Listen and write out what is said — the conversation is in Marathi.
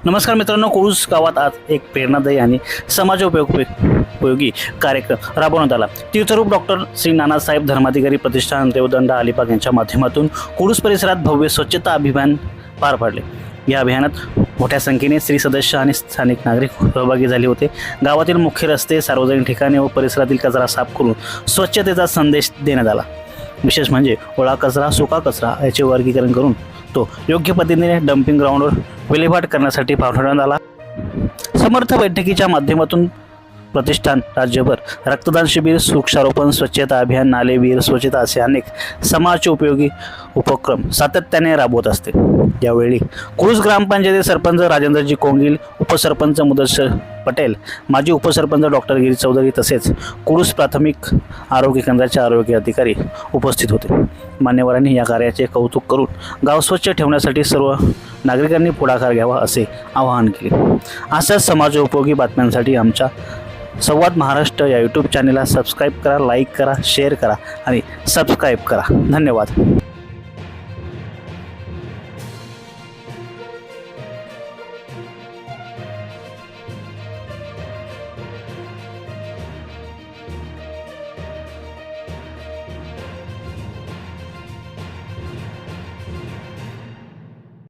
नमस्कार मित्रांनो, कुळूस गावात आज एक प्रेरणादायी आणि समाजोपयोगी कार्यक्रम राबवण्यात आला। तीर्थरूप डॉक्टर श्री नानासाहेब धर्माधिकारी प्रतिष्ठान देवदंडा अलिबाग यांच्या माध्यमातून कुळूस परिसरात भव्य स्वच्छता अभियान पार पाडले। या अभियानात मोठ्या संख्येने स्त्री सदस्य आणि स्थानिक नागरिक सहभागी झाले होते। गावातील मुख्य रस्ते, सार्वजनिक ठिकाणे व परिसरातील कचरा साफ करून स्वच्छतेचा संदेश देण्यात आला। विशेष म्हणजे ओला कचरा, सुका कचरा याचे वर्गीकरण करून तो योग्य पद्धतीने डंपिंग ग्राउंडवर विल्हेवाट करण्यासाठी पाठवण्यात आला। समर्थ बैठकीच्या माध्यमातून प्रतिष्ठान राज्यभर रक्तदान शिबिर, वृक्षारोपण, स्वच्छता अभियान, नाले, विहीर स्वच्छता असे अनेक समाजोपयोगी उपक्रम सातत्याने राबवत असते। यावेळी कुळूस ग्रामपंचायत सरपंच राजेंद्रजी कोंगील, उपसरपंच मुदस्सर पटेल, माजी उपसरपंच डॉक्टर गिरी चौधरी तसेच कुळूस प्राथमिक आरोग्य केंद्राचे आरोग्य अधिकारी उपस्थित होते। मान्यवरांनी या कार्याचे कौतुक करून गाव स्वच्छ ठेवण्यासाठी सर्व नागरिकांनी पुढाकार घ्यावा असे आवाहन केले। अशाच समाजोपयोगी बातम्यांसाठी आमच्या संवाद महाराष्ट्र या यूट्यूब चॅनेलला सबस्क्राईब करा, लाईक करा, शेअर करा आणि सबस्क्राईब करा। धन्यवाद।